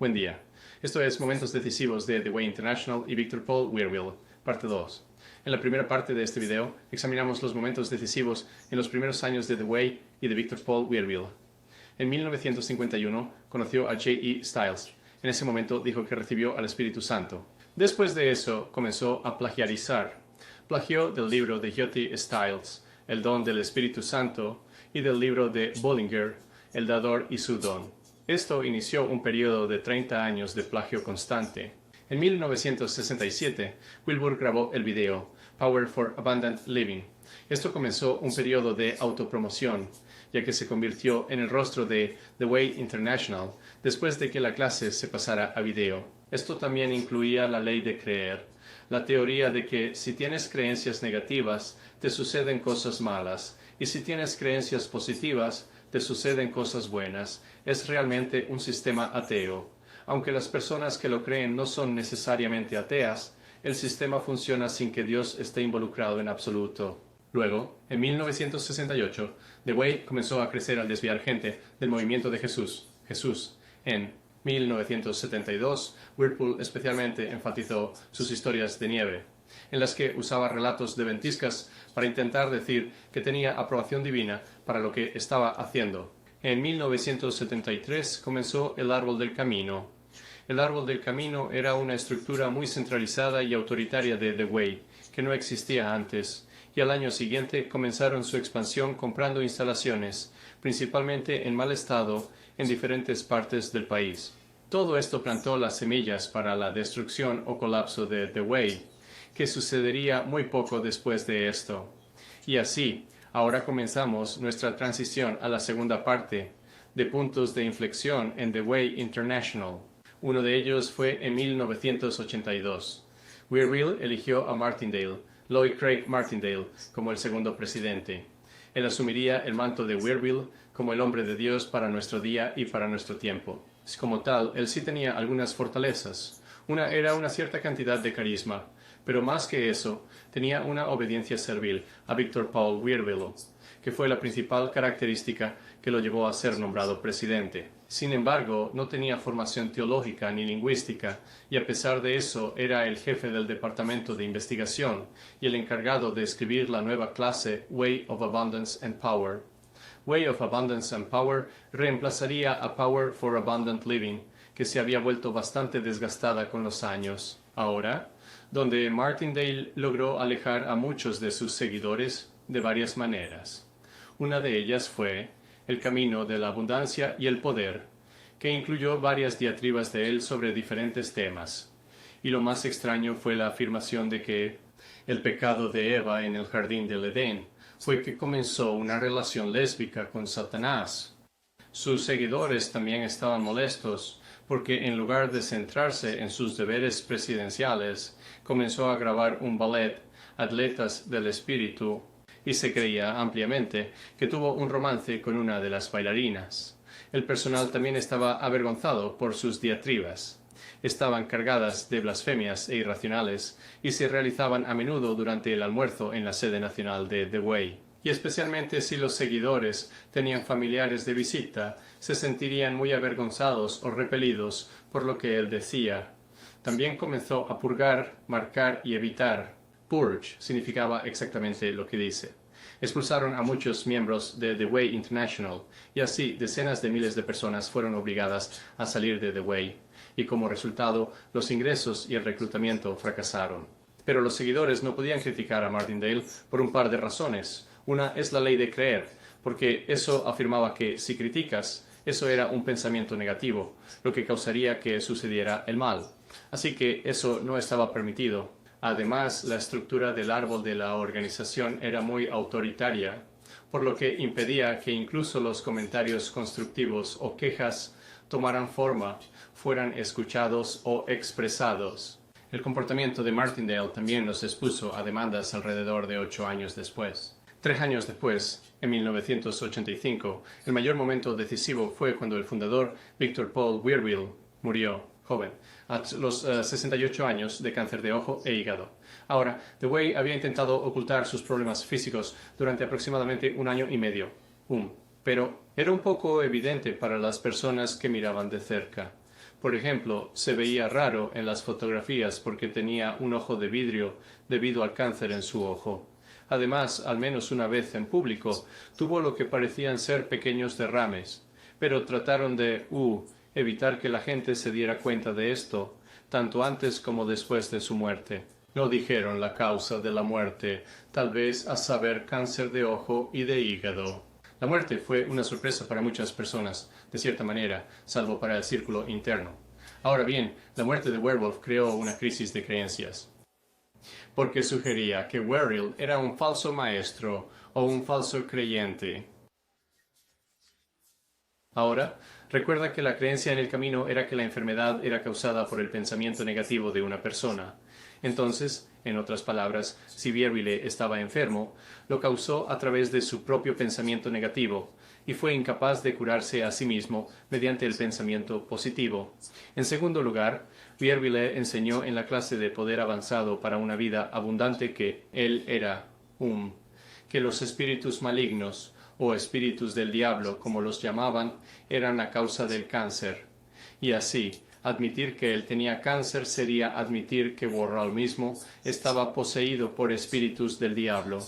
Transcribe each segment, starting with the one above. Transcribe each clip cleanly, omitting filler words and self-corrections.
Buen día. Esto es Momentos Decisivos de The Way International y Victor Paul Wearville, parte 2. En la primera parte de este video examinamos los momentos decisivos en los primeros años de The Way y de Victor Paul Wearville. En 1951 conoció a J.E. Styles. En ese momento dijo que recibió al Espíritu Santo. Después de eso comenzó a plagiarizar. Plagió del libro de J.E. Styles, El don del Espíritu Santo, y del libro de Bullinger, El dador y su don. Esto inició un periodo de 30 años de plagio constante. En 1967, Wilbur grabó el video Power for Abundant Living. Esto comenzó un periodo de autopromoción, ya que se convirtió en el rostro de The Way International después de que la clase se pasara a video. Esto también incluía la ley de creer, la teoría de que si tienes creencias negativas, te suceden cosas malas, y si tienes creencias positivas, te suceden cosas buenas. Es realmente un sistema ateo. Aunque las personas que lo creen no son necesariamente ateas, el sistema funciona sin que Dios esté involucrado en absoluto. Luego, en 1968, The Way comenzó a crecer al desviar gente del movimiento de Jesús. En 1972, Whirlpool especialmente enfatizó sus historias de nieve, en las que usaba relatos de ventiscas para intentar decir que tenía aprobación divina para lo que estaba haciendo. En 1973 comenzó el Árbol del Camino. El Árbol del Camino era una estructura muy centralizada y autoritaria de The Way, que no existía antes, y al año siguiente comenzaron su expansión comprando instalaciones, principalmente en mal estado, en diferentes partes del país. Todo esto plantó las semillas para la destrucción o colapso de The Way, que sucedería muy poco después de esto. Y así, ahora comenzamos nuestra transición a la segunda parte, de puntos de inflexión en The Way International. Uno de ellos fue en 1982. Wearville eligió a Martindale, Lloyd Craig Martindale, como el segundo presidente. Él asumiría el manto de Wearville como el hombre de Dios para nuestro día y para nuestro tiempo. Como tal, él sí tenía algunas fortalezas. Una era una cierta cantidad de carisma, pero más que eso, tenía una obediencia servil a Victor Paul Wearville, que fue la principal característica que lo llevó a ser nombrado presidente. Sin embargo, no tenía formación teológica ni lingüística, y a pesar de eso era el jefe del departamento de investigación y el encargado de escribir la nueva clase Way of Abundance and Power. Way of Abundance and Power reemplazaría a Power for Abundant Living, que se había vuelto bastante desgastada con los años. Ahora, donde Martindale logró alejar a muchos de sus seguidores de varias maneras. Una de ellas fue el camino de la abundancia y el poder, que incluyó varias diatribas de él sobre diferentes temas. Y lo más extraño fue la afirmación de que el pecado de Eva en el jardín del Edén fue que comenzó una relación lésbica con Satanás. Sus seguidores también estaban molestos porque en lugar de centrarse en sus deberes presidenciales, comenzó a grabar un ballet, Atletas del Espíritu, y se creía ampliamente que tuvo un romance con una de las bailarinas. El personal también estaba avergonzado por sus diatribas. Estaban cargadas de blasfemias e irracionales y se realizaban a menudo durante el almuerzo en la sede nacional de The Way. Y especialmente si los seguidores tenían familiares de visita, se sentirían muy avergonzados o repelidos por lo que él decía. También comenzó a purgar, marcar y evitar. Purge significaba exactamente lo que dice. Expulsaron a muchos miembros de The Way International, y así decenas de miles de personas fueron obligadas a salir de The Way, y como resultado, los ingresos y el reclutamiento fracasaron. Pero los seguidores no podían criticar a Martindale por un par de razones. Una es la ley de creer, porque eso afirmaba que si criticas, eso era un pensamiento negativo, lo que causaría que sucediera el mal. Así que eso no estaba permitido. Además, la estructura del árbol de la organización era muy autoritaria, por lo que impedía que incluso los comentarios constructivos o quejas tomaran forma, fueran escuchados o expresados. El comportamiento de Martindale también los expuso a demandas alrededor de 8 años después. 3 años después, en 1985, el mayor momento decisivo fue cuando el fundador Victor Paul Wearville murió joven, a los 68 años de cáncer de ojo e hígado. Ahora, The Way había intentado ocultar sus problemas físicos durante aproximadamente 1 año y medio, pero era un poco evidente para las personas que miraban de cerca. Por ejemplo, se veía raro en las fotografías porque tenía un ojo de vidrio debido al cáncer en su ojo. Además, al menos una vez en público, tuvo lo que parecían ser pequeños derrames, pero trataron de evitar que la gente se diera cuenta de esto, tanto antes como después de su muerte. No dijeron la causa de la muerte, tal vez a saber cáncer de ojo y de hígado. La muerte fue una sorpresa para muchas personas, de cierta manera, salvo para el círculo interno. Ahora bien, la muerte de Werewolf creó una crisis de creencias, porque sugería que Werril era un falso maestro o un falso creyente. Ahora, recuerda que la creencia en el camino era que la enfermedad era causada por el pensamiento negativo de una persona. Entonces, en otras palabras, si Vierville estaba enfermo, lo causó a través de su propio pensamiento negativo, y fue incapaz de curarse a sí mismo mediante el pensamiento positivo. En segundo lugar, Vierville enseñó en la clase de poder avanzado para una vida abundante que él era que los espíritus malignos, o espíritus del diablo, como los llamaban, eran la causa del cáncer. Y así, admitir que él tenía cáncer sería admitir que Worrell mismo estaba poseído por espíritus del diablo.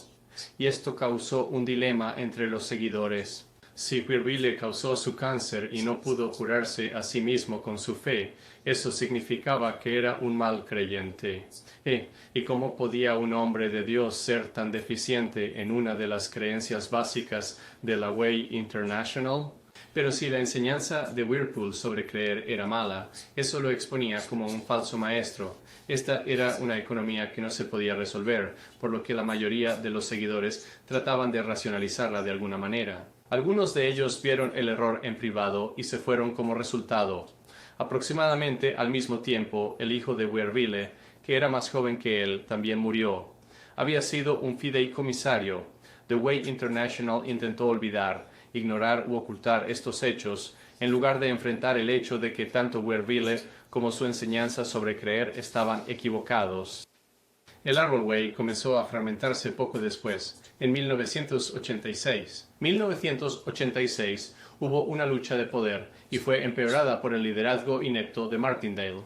Y esto causó un dilema entre los seguidores. Si Vierville causó su cáncer y no pudo curarse a sí mismo con su fe, eso significaba que era un mal creyente. ¿Y cómo podía un hombre de Dios ser tan deficiente en una de las creencias básicas de la Way International? Pero si la enseñanza de Whirlpool sobre creer era mala, eso lo exponía como un falso maestro. Esta era una economía que no se podía resolver, por lo que la mayoría de los seguidores trataban de racionalizarla de alguna manera. Algunos de ellos vieron el error en privado y se fueron como resultado. Aproximadamente al mismo tiempo, el hijo de Vierville, que era más joven que él, también murió. Había sido un fideicomisario. The Way International intentó olvidar, ignorar u ocultar estos hechos, en lugar de enfrentar el hecho de que tanto Vierville como su enseñanza sobre creer estaban equivocados. El árbol Way comenzó a fragmentarse poco después, en 1986. 1986 hubo una lucha de poder y fue empeorada por el liderazgo inepto de Martindale.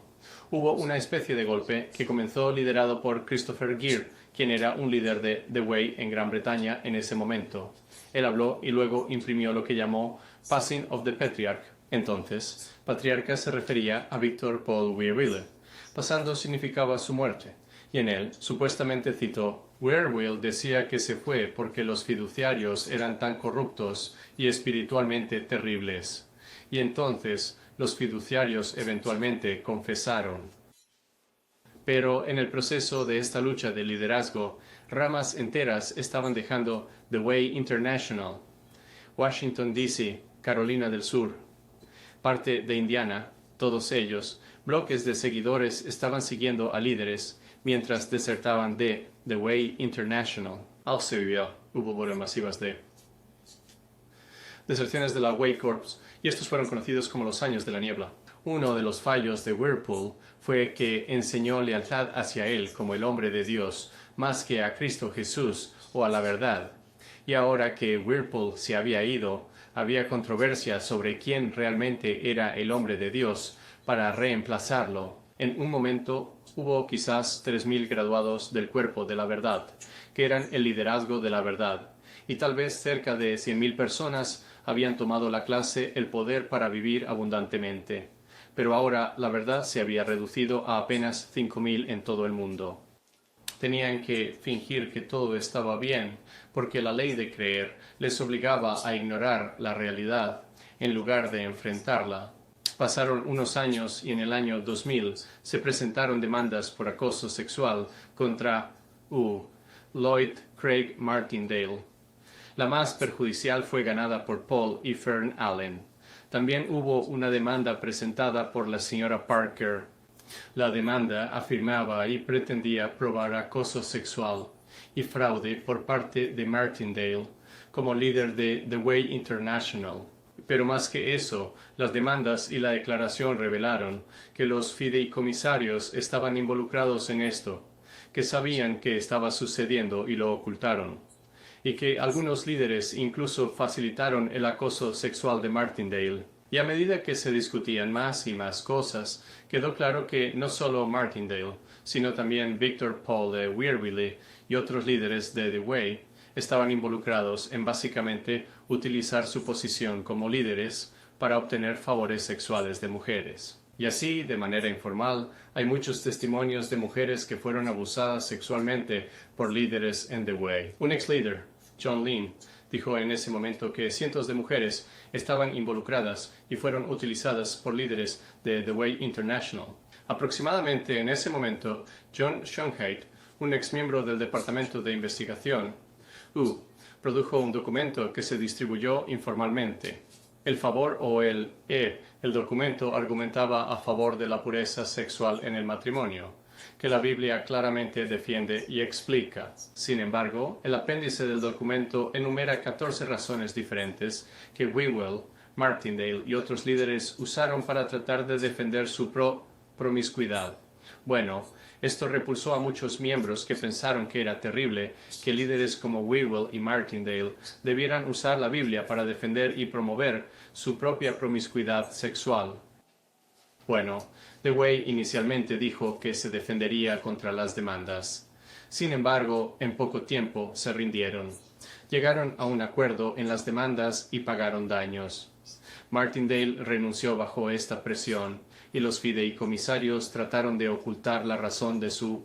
Hubo una especie de golpe que comenzó liderado por Christopher Gear, quien era un líder de The Way en Gran Bretaña en ese momento. Él habló y luego imprimió lo que llamó Passing of the Patriarch. Entonces, patriarca se refería a Victor Paul Vierville. Pasando significaba su muerte. Y en él, supuestamente citó, Vierville decía que se fue porque los fiduciarios eran tan corruptos y espiritualmente terribles. Y entonces los fiduciarios eventualmente confesaron. Pero en el proceso de esta lucha de liderazgo, ramas enteras estaban dejando The Way International, Washington, D.C., Carolina del Sur, parte de Indiana, todos ellos, bloques de seguidores estaban siguiendo a líderes, mientras desertaban de The Way International. Hubo masivas de deserciones de la Way Corps, y estos fueron conocidos como los años de la niebla. Uno de los fallos de Whirlpool fue que enseñó lealtad hacia él como el hombre de Dios, más que a Cristo Jesús o a la verdad. Y ahora que Whirlpool se había ido, había controversia sobre quién realmente era el hombre de Dios para reemplazarlo. En un momento hubo quizás 3.000 graduados del cuerpo de la verdad, que eran el liderazgo de la verdad, y tal vez cerca de 100.000 personas habían tomado la clase El poder para vivir abundantemente. Pero ahora la verdad se había reducido a apenas 5.000 en todo el mundo. Tenían que fingir que todo estaba bien, porque la ley de creer les obligaba a ignorar la realidad en lugar de enfrentarla. Pasaron unos años y en el año 2000 se presentaron demandas por acoso sexual contra Lloyd Craig Martindale. La más perjudicial fue ganada por Paul y Fern Allen. También hubo una demanda presentada por la señora Parker. La demanda afirmaba y pretendía probar acoso sexual y fraude por parte de Martindale como líder de The Way International. Pero más que eso, las demandas y la declaración revelaron que los fideicomisarios estaban involucrados en esto, que sabían que estaba sucediendo y lo ocultaron, y que algunos líderes incluso facilitaron el acoso sexual de Martindale. Y a medida que se discutían más y más cosas, quedó claro que no solo Martindale, sino también Victor Paul de Wearville y otros líderes de The Way estaban involucrados en básicamente utilizar su posición como líderes para obtener favores sexuales de mujeres. Y así, de manera informal, hay muchos testimonios de mujeres que fueron abusadas sexualmente por líderes en The Way. Un ex líder, John Lynn, dijo en ese momento que cientos de mujeres estaban involucradas y fueron utilizadas por líderes de The Way International. Aproximadamente en ese momento, John Schonheit, un ex miembro del Departamento de Investigación, produjo un documento que se distribuyó informalmente. El favor o el documento argumentaba a favor de la pureza sexual en el matrimonio, que la Biblia claramente defiende y explica. Sin embargo, el apéndice del documento enumera 14 razones diferentes que Whewell, Martindale y otros líderes usaron para tratar de defender su promiscuidad. Bueno, esto repulsó a muchos miembros que pensaron que era terrible que líderes como Whewell y Martindale debieran usar la Biblia para defender y promover su propia promiscuidad sexual. Bueno, The Way inicialmente dijo que se defendería contra las demandas. Sin embargo, en poco tiempo se rindieron. Llegaron a un acuerdo en las demandas y pagaron daños. Martindale renunció bajo esta presión y los fideicomisarios trataron de ocultar la razón de su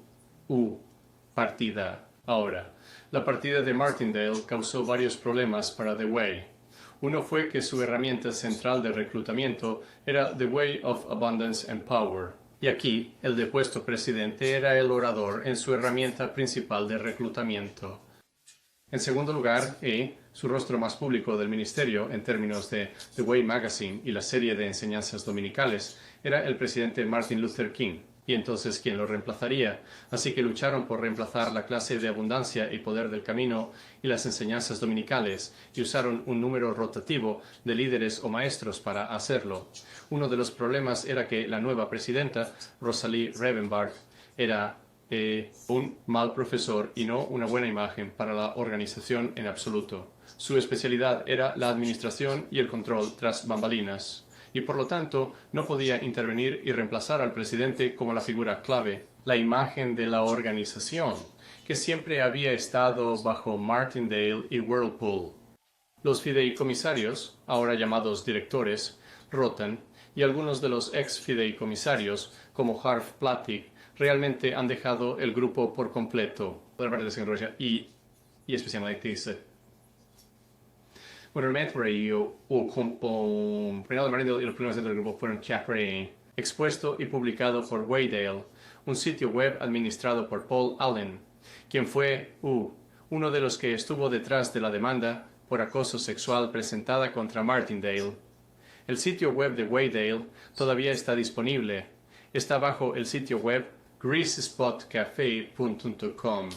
partida. Ahora, la partida de Martindale causó varios problemas para The Way. Uno fue que su herramienta central de reclutamiento era The Way of Abundance and Power. Y aquí, el depuesto presidente era el orador en su herramienta principal de reclutamiento. En segundo lugar, su rostro más público del ministerio en términos de The Way Magazine y la serie de enseñanzas dominicales era el presidente Martin Luther King. Y entonces, ¿quién lo reemplazaría? Así que lucharon por reemplazar la clase de abundancia y poder del camino y las enseñanzas dominicales y usaron un número rotativo de líderes o maestros para hacerlo. Uno de los problemas era que la nueva presidenta, Rosalie Rebenbach, era un mal profesor y no una buena imagen para la organización en absoluto. Su especialidad era la administración y el control tras bambalinas, y por lo tanto no podía intervenir y reemplazar al presidente como la figura clave, la imagen de la organización, que siempre había estado bajo Martindale y Whirlpool. Los fideicomisarios, ahora llamados directores, rotan, y algunos de los ex fideicomisarios, como Harv Plattig, realmente han dejado el grupo por completo. Y especialmente dice, bueno, realmente Reinaldo Martindale y los primeros del grupo fueron expuesto y publicado por Waydale, un sitio web administrado por Paul Allen, quien fue uno de los que estuvo detrás de la demanda por acoso sexual presentada contra Martindale. El sitio web de Waydale todavía está disponible. Está bajo el sitio web greasespotcafe.com.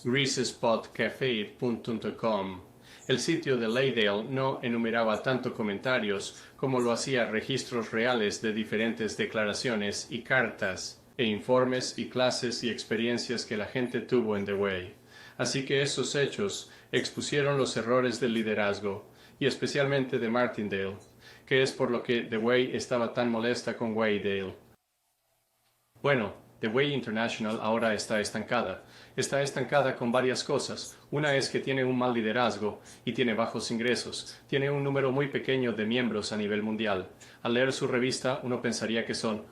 greasespotcafe.com. El sitio de Laydale no enumeraba tanto comentarios como lo hacía registros reales de diferentes declaraciones y cartas, e informes y clases y experiencias que la gente tuvo en The Way. Así que esos hechos expusieron los errores del liderazgo, y especialmente de Martindale, que es por lo que The Way estaba tan molesta con Waydale. Bueno, The Way International ahora está estancada. Está estancada con varias cosas. Una es que tiene un mal liderazgo y tiene bajos ingresos. Tiene un número muy pequeño de miembros a nivel mundial. Al leer su revista uno pensaría que son,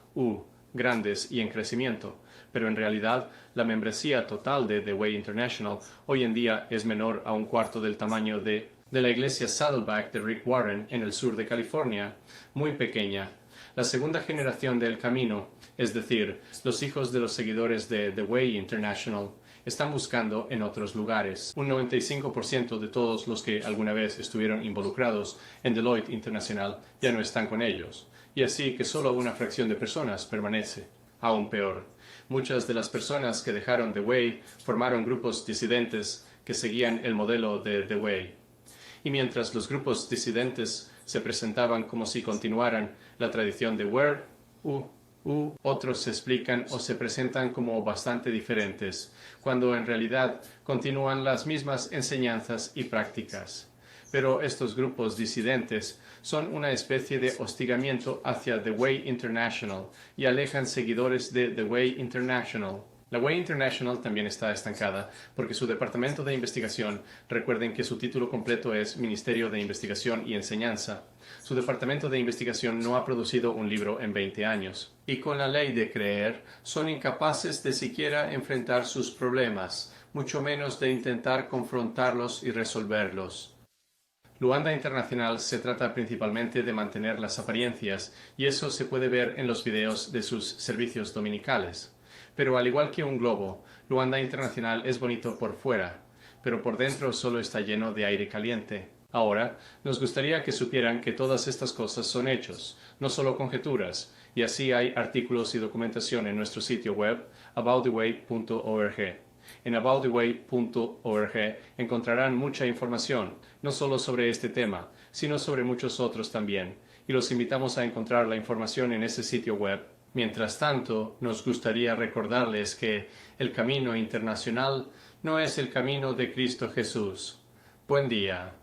grandes y en crecimiento. Pero en realidad la membresía total de The Way International hoy en día es menor a un cuarto del tamaño de la iglesia Saddleback de Rick Warren en el sur de California. Muy pequeña. La segunda generación del camino, es decir, los hijos de los seguidores de The Way International, están buscando en otros lugares. Un 95% de todos los que alguna vez estuvieron involucrados en Deloitte International ya no están con ellos, y así que solo una fracción de personas permanece. Aún peor, muchas de las personas que dejaron The Way formaron grupos disidentes que seguían el modelo de The Way. Y mientras los grupos disidentes se presentaban como si continuaran la tradición de Where, otros se explican o se presentan como bastante diferentes, cuando en realidad continúan las mismas enseñanzas y prácticas. Pero estos grupos disidentes son una especie de hostigamiento hacia The Way International y alejan seguidores de The Way International. La Way International también está estancada porque su departamento de investigación, recuerden que su título completo es Ministerio de Investigación y Enseñanza, su departamento de investigación no ha producido un libro en 20 años. Y con la ley de creer, son incapaces de siquiera enfrentar sus problemas, mucho menos de intentar confrontarlos y resolverlos. Luanda Internacional se trata principalmente de mantener las apariencias, y eso se puede ver en los videos de sus servicios dominicales. Pero al igual que un globo, Luanda Internacional es bonito por fuera, pero por dentro solo está lleno de aire caliente. Ahora, nos gustaría que supieran que todas estas cosas son hechos, no solo conjeturas, y así hay artículos y documentación en nuestro sitio web abouttheway.org. En abouttheway.org encontrarán mucha información, no solo sobre este tema, sino sobre muchos otros también, y los invitamos a encontrar la información en ese sitio web. Mientras tanto, nos gustaría recordarles que el camino internacional no es el camino de Cristo Jesús. Buen día.